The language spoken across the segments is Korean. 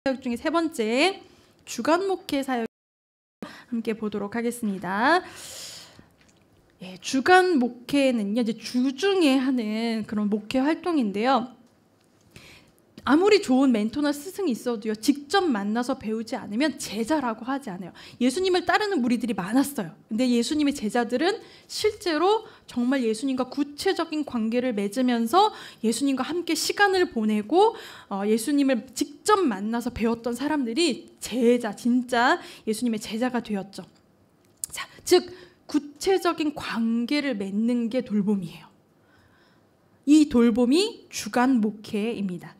사역 중에 세 번째 주간 목회 사역 함께 보도록 하겠습니다. 주간 목회는요, 이제 주중에 하는 그런 목회 활동인데요. 아무리 좋은 멘토나 스승이 있어도요, 직접 만나서 배우지 않으면 제자라고 하지 않아요. 예수님을 따르는 무리들이 많았어요. 근데 예수님의 제자들은 실제로 정말 예수님과 구체적인 관계를 맺으면서 예수님과 함께 시간을 보내고 예수님을 직접 만나서 배웠던 사람들이 제자, 진짜 예수님의 제자가 되었죠. 자, 즉 구체적인 관계를 맺는 게 돌봄이에요. 이 돌봄이 주간 목회입니다.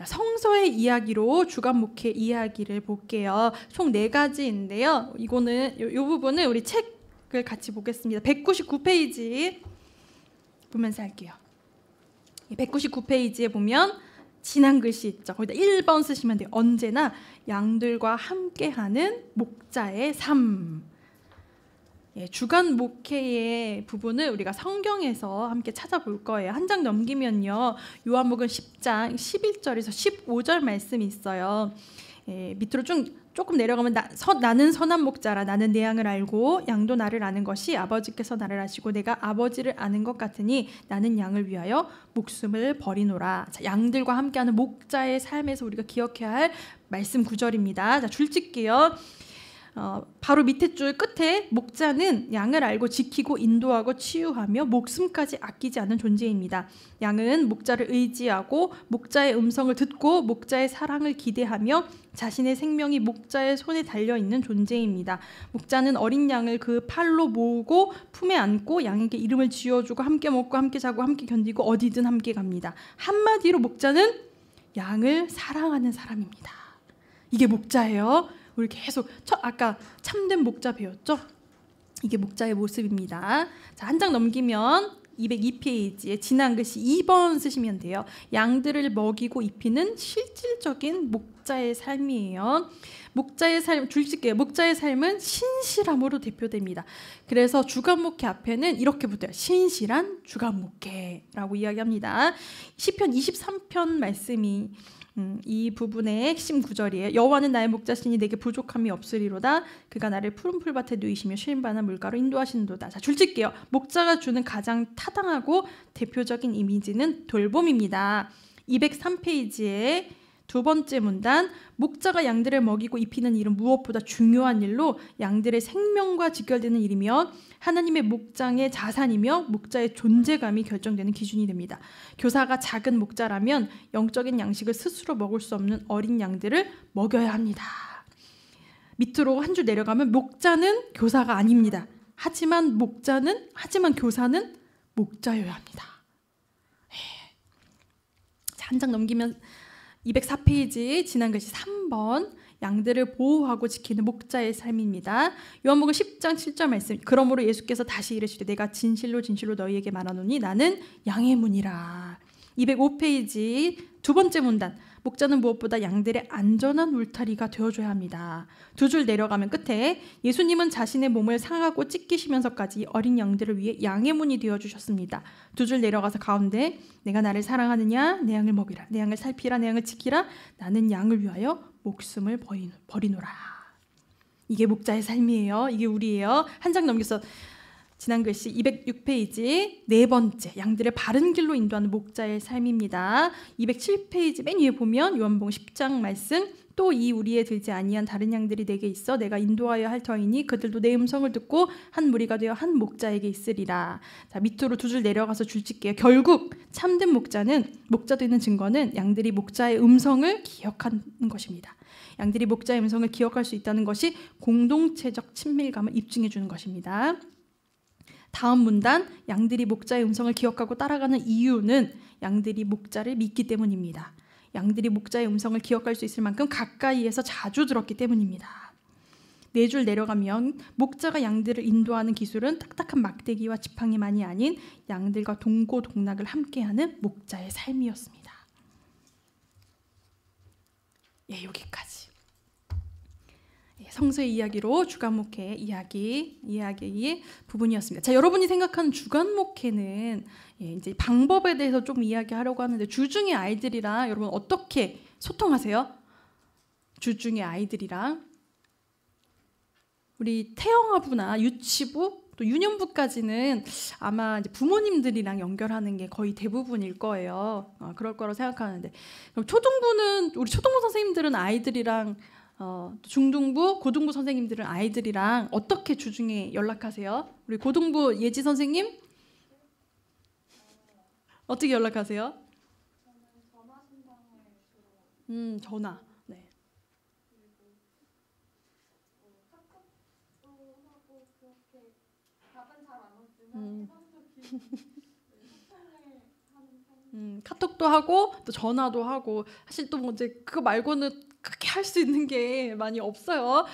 성서의 이야기로 주간 목회 이야기를 볼게요. 총 4가지인데요. 이거는 이 부분은 우리 책을 같이 보겠습니다. 199페이지 보면서 할게요. 199페이지에 보면 진한 글씨 있죠. 거기다 1번 쓰시면 돼요. 언제나 양들과 함께하는 목자의 삶. 주간 목회의 부분을 우리가 성경에서 함께 찾아볼 거예요. 한 장 넘기면요, 요한복음 10장 11절에서 15절 말씀이 있어요. 밑으로 조금 내려가면 나는 선한 목자라. 나는 내 양을 알고 양도 나를 아는 것이 아버지께서 나를 아시고 내가 아버지를 아는 것 같으니 나는 양을 위하여 목숨을 버리노라. 자, 양들과 함께하는 목자의 삶에서 우리가 기억해야 할 말씀 구절입니다. 자, 줄 찍게요. 바로 밑에 줄 끝에 목자는 양을 알고 지키고 인도하고 치유하며 목숨까지 아끼지 않는 존재입니다. 양은 목자를 의지하고 목자의 음성을 듣고 목자의 사랑을 기대하며 자신의 생명이 목자의 손에 달려있는 존재입니다. 목자는 어린 양을 그 팔로 모으고 품에 안고 양에게 이름을 지어주고 함께 먹고 함께 자고 함께 견디고 어디든 함께 갑니다. 한마디로 목자는 양을 사랑하는 사람입니다. 이게 목자예요. 우리 계속 아까 참된 목자 배웠죠? 이게 목자의 모습입니다. 자, 한 장 넘기면 202페이지에 진한 글씨 2번 쓰시면 돼요. 양들을 먹이고 입히는 실질적인 목자의 삶이에요. 목자의 삶, 줄칠게요. 목자의 삶은 신실함으로 대표됩니다. 그래서 주간 목회 앞에는 이렇게 붙어요. 신실한 주간 목회라고 이야기합니다. 시편 23편 말씀이 이 부분의 핵심 구절이에요. 여호와는 나의 목자시니 내게 부족함이 없으리로다. 그가 나를 푸른 풀밭에 누이시며 쉴만한 물가로 인도하신도다. 자, 줄칠게요. 목자가 주는 가장 타당하고 대표적인 이미지는 돌봄입니다. 203페이지에 두 번째 문단, 목자가 양들을 먹이고 입히는 일은 무엇보다 중요한 일로 양들의 생명과 직결되는 일이며 하나님의 목장의 자산이며 목자의 존재감이 결정되는 기준이 됩니다. 교사가 작은 목자라면 영적인 양식을 스스로 먹을 수 없는 어린 양들을 먹여야 합니다. 밑으로 한 줄 내려가면 목자는 교사가 아닙니다. 하지만 교사는 목자여야 합니다. 한 장 넘기면 204페이지 진한 글씨 3번, 양들을 보호하고 지키는 목자의 삶입니다. 요한복음 10장 7절 말씀, 그러므로 예수께서 다시 이르시되 내가 진실로 진실로 너희에게 말하노니 나는 양의 문이라. 205페이지 두 번째 문단, 목자는 무엇보다 양들의 안전한 울타리가 되어줘야 합니다. 두 줄 내려가면 끝에 예수님은 자신의 몸을 상하고 찢기시면서까지 어린 양들을 위해 양의 문이 되어주셨습니다. 두 줄 내려가서 가운데 내가 나를 사랑하느냐, 내 양을 먹이라, 내 양을 살피라, 내 양을 지키라, 나는 양을 위하여 목숨을 버리노라. 이게 목자의 삶이에요. 이게 우리예요. 한 장 넘겨서 지난 글씨 206페이지 네 번째, 양들의 바른 길로 인도하는 목자의 삶입니다. 207페이지 맨 위에 보면 요한복음 10장 말씀, 또 이 우리에 들지 아니한 다른 양들이 내게 있어 내가 인도하여 할 터이니 그들도 내 음성을 듣고 한 무리가 되어 한 목자에게 있으리라. 자, 밑으로 두 줄 내려가서 줄칠게요. 결국 참된 목자는, 목자 되는 증거는 양들이 목자의 음성을 기억하는 것입니다. 양들이 목자의 음성을 기억할 수 있다는 것이 공동체적 친밀감을 입증해 주는 것입니다. 다음 문단, 양들이 목자의 음성을 기억하고 따라가는 이유는 양들이 목자를 믿기 때문입니다. 양들이 목자의 음성을 기억할 수 있을 만큼 가까이에서 자주 들었기 때문입니다. 네 줄 내려가면 목자가 양들을 인도하는 기술은 딱딱한 막대기와 지팡이만이 아닌 양들과 동고동락을 함께하는 목자의 삶이었습니다. 여기까지. 성서의 이야기로 주간 목회 이야기의 부분이었습니다. 자, 여러분이 생각하는 주간 목회는 이제 방법에 대해서 좀 이야기하려고 하는데, 주중에 아이들이랑 여러분 어떻게 소통하세요? 주중에 아이들이랑 우리 태영아부나 유치부 또 유년부까지는 아마 이제 부모님들이랑 연결하는 게 거의 대부분일 거예요. 그럴 거라고 생각하는데, 그럼 초등부는 우리 초등부 선생님들은 아이들이랑 중등부, 고등부 선생님들은 아이들이랑 어떻게 주중에 연락하세요? 우리 고등부 예지 선생님 어떻게 연락하세요? 전화. 네. 카톡도 하고 또 전화도 하고, 사실 또 뭐 이제 그거 말고는 크게 할 수 있는 게 많이 없어요.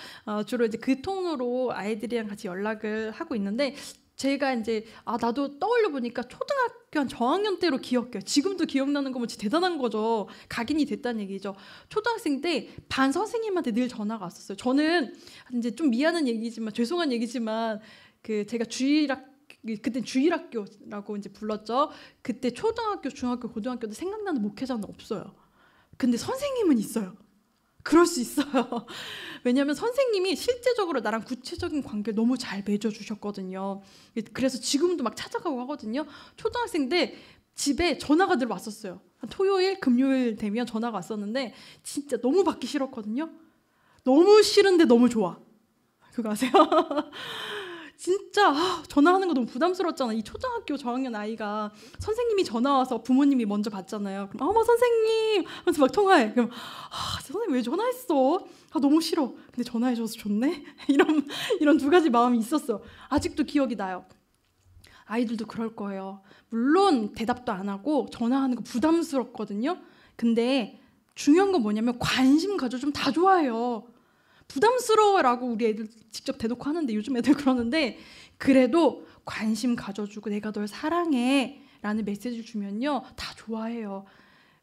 주로 이제 그 통으로 아이들이랑 같이 연락을 하고 있는데, 제가 이제 나도 떠올려 보니까 초등학교 한 저학년 때로 기억해요. 지금도 기억나는 거면 진짜 대단한 거죠. 각인이 됐다는 얘기죠. 초등학생 때 반 선생님한테 늘 전화가 왔었어요. 저는 이제 좀 미안한 얘기지만, 죄송한 얘기지만, 그 제가 그때 주일학교라고 이제 불렀죠. 그때 초등학교, 중학교, 고등학교도 생각나는 목회자는 없어요. 근데 선생님은 있어요. 그럴 수 있어요. 왜냐하면 선생님이 실제적으로 나랑 구체적인 관계를 너무 잘 맺어주셨거든요. 그래서 지금도 막 찾아가고 하거든요. 초등학생 때 집에 전화가 늘 왔었어요. 토요일, 금요일 되면 전화가 왔었는데 진짜 너무 받기 싫었거든요. 너무 싫은데 너무 좋아. 그거 아세요? 진짜 전화하는 거 너무 부담스럽잖아. 이 초등학교 저학년 아이가 선생님이 전화 와서 부모님이 먼저 받잖아요. 그럼 어머 선생님 하면서 막 통화해. 그럼 선생님 왜 전화했어? 너무 싫어. 근데 전화해줘서 좋네. 이런 두 가지 마음이 있었어. 아직도 기억이 나요. 아이들도 그럴 거예요. 물론 대답도 안 하고 전화하는 거 부담스럽거든요. 근데 중요한 건 뭐냐면 관심 가져주면 다 좋아해요. 부담스러워라고 우리 애들 직접 대놓고 하는데, 요즘 애들 그러는데, 그래도 관심 가져주고 내가 널 사랑해 라는 메시지를 주면요 다 좋아해요.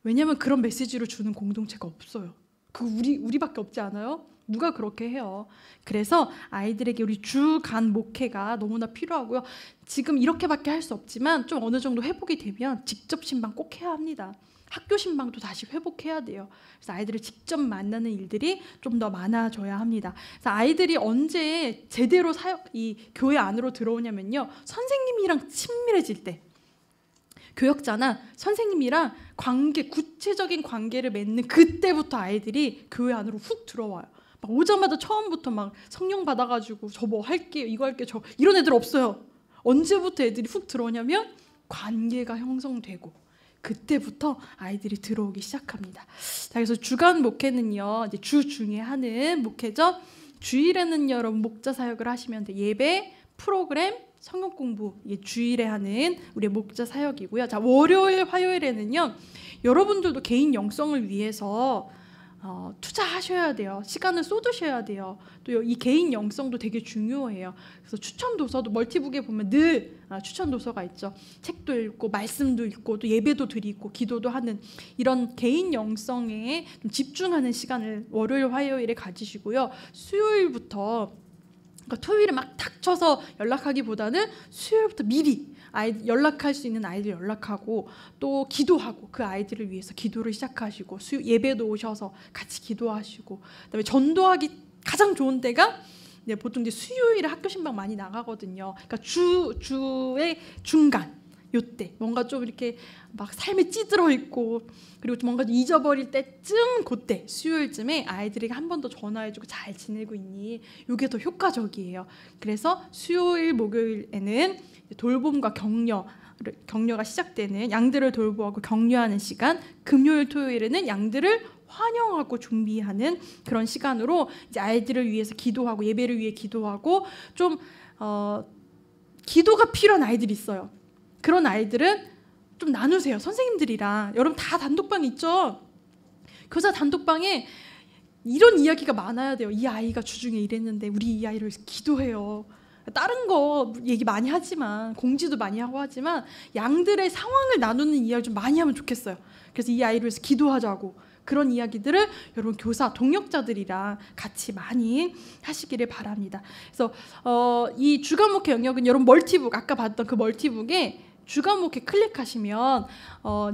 왜냐면 그런 메시지를 주는 공동체가 없어요. 그거 우리밖에 없지 않아요? 누가 그렇게 해요? 그래서 아이들에게 우리 주간 목회가 너무나 필요하고요. 지금 이렇게밖에 할 수 없지만 좀 어느 정도 회복이 되면 직접 신방 꼭 해야 합니다. 학교 신방도 다시 회복해야 돼요. 그래서 아이들을 직접 만나는 일들이 좀 더 많아져야 합니다. 그래서 아이들이 언제 제대로 이 교회 안으로 들어오냐면요, 선생님이랑 친밀해질 때, 교역자나 선생님이랑 구체적인 관계를 맺는 그때부터 아이들이 교회 안으로 훅 들어와요. 막 오자마자 처음부터 막 성령 받아가지고 저 뭐 할게요, 이거 할게요, 이런 애들 없어요. 언제부터 애들이 훅 들어오냐면 관계가 형성되고 그때부터 아이들이 들어오기 시작합니다. 자, 그래서 주간 목회는요, 이제 주중에 하는 목회죠. 주일에는 여러분 목자 사역을 하시면 돼. 예배, 프로그램, 성경 공부, 주일에 하는 우리의 목자 사역이고요. 자, 월요일, 화요일에는요, 여러분들도 개인 영성을 위해서 투자하셔야 돼요. 시간을 쏟으셔야 돼요. 또 이 개인 영성도 되게 중요해요. 그래서 추천 도서도 멀티북에 보면 늘 추천 도서가 있죠. 책도 읽고 말씀도 읽고 또 예배도 드리고 기도도 하는 이런 개인 영성에 좀 집중하는 시간을 월요일, 화요일에 가지시고요. 수요일부터, 그러니까 토요일에 막 닥쳐서 연락하기보다는 수요일부터 미리 연락할 수 있는 아이들 연락하고 또 기도하고 그 아이들을 위해서 기도를 시작하시고 예배도 오셔서 같이 기도하시고, 그다음에 전도하기 가장 좋은 때가 보통 이제 수요일에 학교 신방 많이 나가거든요. 그러니까 주의 중간 요때 뭔가 좀 이렇게 막 삶에 찌들어 있고 그리고 좀 뭔가 잊어버릴 때쯤, 그때 수요일쯤에 아이들에게 한 번 더 전화해주고 잘 지내고 있니? 이게 더 효과적이에요. 그래서 수요일, 목요일에는 돌봄과 격려가 시작되는, 양들을 돌보고 격려하는 시간, 금요일, 토요일에는 양들을 환영하고 준비하는 그런 시간으로 이제 아이들을 위해서 기도하고 예배를 위해 기도하고 좀 기도가 필요한 아이들이 있어요. 그런 아이들은 좀 나누세요. 선생님들이랑. 여러분 다 단독방 있죠? 교사 단독방에 이런 이야기가 많아야 돼요. 이 아이가 주중에 이랬는데 우리 이 아이를 기도해요. 다른 거 얘기 많이 하지만, 공지도 많이 하고 하지만 양들의 상황을 나누는 이야기 좀 많이 하면 좋겠어요. 그래서 이 아이를 위해서 기도하자고, 그런 이야기들을 여러분 교사, 동역자들이랑 같이 많이 하시기를 바랍니다. 그래서 이 주간 목회 영역은 여러분 멀티북, 아까 봤던 그 멀티북에 주간 목회 클릭하시면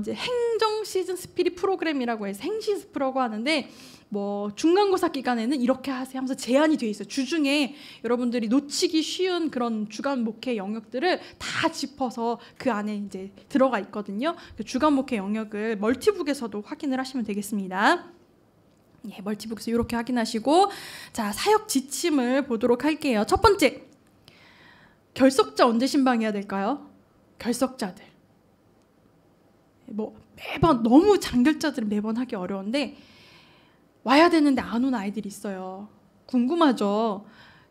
이제 행정 시즌 스피릿 프로그램이라고 해서 행시스프라고 하는데 뭐 중간고사 기간에는 이렇게 하세요 하면서 제한이 돼 있어요. 주중에 여러분들이 놓치기 쉬운 그런 주간 목회 영역들을 다 짚어서 그 안에 이제 들어가 있거든요. 그 주간 목회 영역을 멀티북에서도 확인을 하시면 되겠습니다. 예, 멀티북에서 이렇게 확인하시고, 자, 사역 지침을 보도록 할게요. 첫 번째, 결석자 언제 신방해야 될까요? 결석자들. 뭐 매번 너무 장결자들은 매번 하기 어려운데 와야 되는데 안 온 아이들이 있어요. 궁금하죠?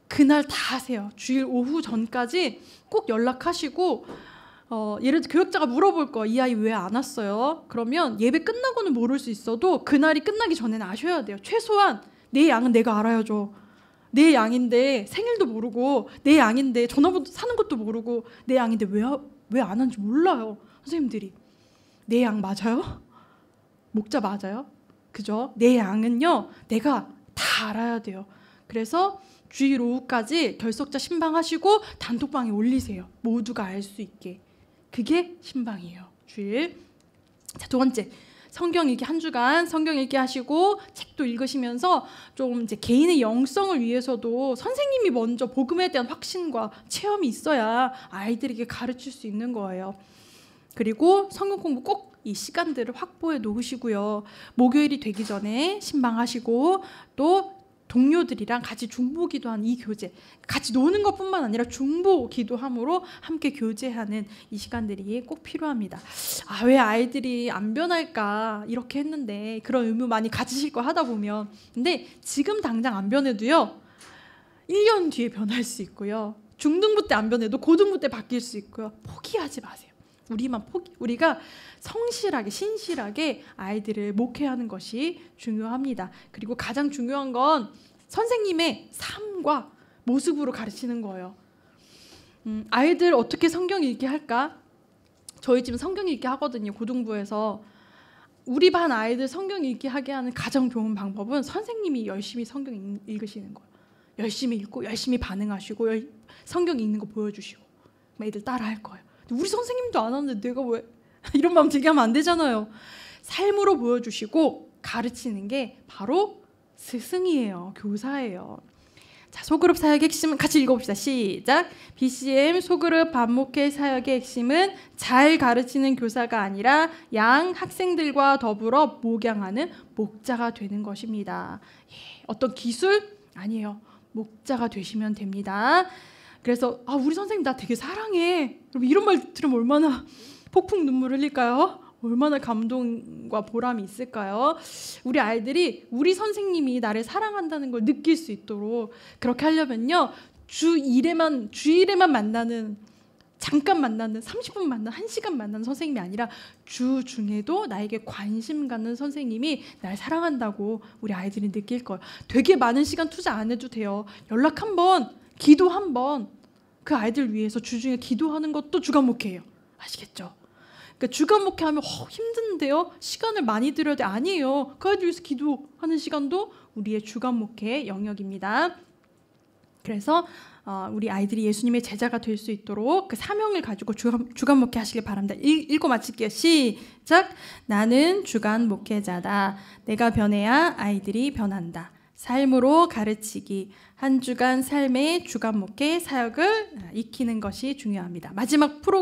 그날 다 하세요. 주일 오후 전까지 꼭 연락하시고, 예를 들어 교역자가 물어볼 거, 이 아이 왜 안 왔어요? 그러면 예배 끝나고는 모를 수 있어도 그날이 끝나기 전에는 아셔야 돼요. 최소한 내 양은 내가 알아야죠. 내 양인데 생일도 모르고, 내 양인데 전화번호 사는 것도 모르고, 내 양인데 왜 안 왔는지 몰라요. 선생님들이. 내 양 맞아요? 목자 맞아요? 그죠? 내 양은요, 내가 다 알아야 돼요. 그래서 주일 오후까지 결석자 신방하시고 단톡방에 올리세요. 모두가 알 수 있게. 그게 신방이에요. 주일. 자, 두 번째, 성경 읽기 한 주간 성경 읽기 하시고 책도 읽으시면서 좀 이제 개인의 영성을 위해서도 선생님이 먼저 복음에 대한 확신과 체험이 있어야 아이들에게 가르칠 수 있는 거예요. 그리고 성경 공부 꼭 이 시간들을 확보해 놓으시고요. 목요일이 되기 전에 신방하시고 또 동료들이랑 같이 중보 기도하는 이 교제, 같이 노는 것뿐만 아니라 중보 기도함으로 함께 교제하는 이 시간들이 꼭 필요합니다. 아, 왜 아이들이 안 변할까 이렇게 했는데 그런 의무 많이 가지실 거 하다 보면, 근데 지금 당장 안 변해도요 1년 뒤에 변할 수 있고요, 중등부 때 안 변해도 고등부 때 바뀔 수 있고요. 포기하지 마세요. 우리가 성실하게 신실하게 아이들을 목회하는 것이 중요합니다. 그리고 가장 중요한 건 선생님의 삶과 모습으로 가르치는 거예요. 아이들 어떻게 성경 읽기 할까? 저희 지금 성경 읽기 하거든요. 고등부에서. 우리 반 아이들 성경 읽기 하게 하는 가장 좋은 방법은 선생님이 열심히 성경 읽으시는 거예요. 열심히 읽고 열심히 반응하시고 성경 읽는 거 보여주시고 애들 따라 할 거예요. 우리 선생님도 안 하는데 내가 왜 이런 마음 들게 하면 안 되잖아요. 삶으로 보여주시고 가르치는 게 바로 스승이에요. 교사예요. 자, 소그룹 사역의 핵심은 같이 읽어봅시다. 시작. BCM 소그룹 반목회 사역의 핵심은 잘 가르치는 교사가 아니라 양 학생들과 더불어 목양하는 목자가 되는 것입니다. 어떤 기술? 아니에요. 목자가 되시면 됩니다. 그래서 우리 선생님 나 되게 사랑해. 여러분 이런 말 들으면 얼마나 폭풍 눈물 흘릴까요? 얼마나 감동과 보람이 있을까요? 우리 아이들이 우리 선생님이 나를 사랑한다는 걸 느낄 수 있도록 그렇게 하려면요, 주일에만 만나는, 잠깐 만나는, 30분 만나는, 1시간 만나는 선생님이 아니라 주 중에도 나에게 관심 갖는 선생님이 날 사랑한다고 우리 아이들이 느낄 거예요. 되게 많은 시간 투자 안 해도 돼요. 연락 한 번, 기도 한 번, 그 아이들 위해서 주중에 기도하는 것도 주간 목회예요. 아시겠죠? 그러니까 주간 목회하면 힘든데요, 시간을 많이 들여야 돼. 아니에요. 그 아이들 위해서 기도하는 시간도 우리의 주간 목회의 영역입니다. 그래서 우리 아이들이 예수님의 제자가 될 수 있도록 그 사명을 가지고 주간 목회 하시길 바랍니다. 읽고 마칠게요. 시작. 나는 주간 목회자다. 내가 변해야 아이들이 변한다. 삶으로 가르치기. 한 주간 삶의 주간 목회 사역을 익히는 것이 중요합니다. 마지막 프로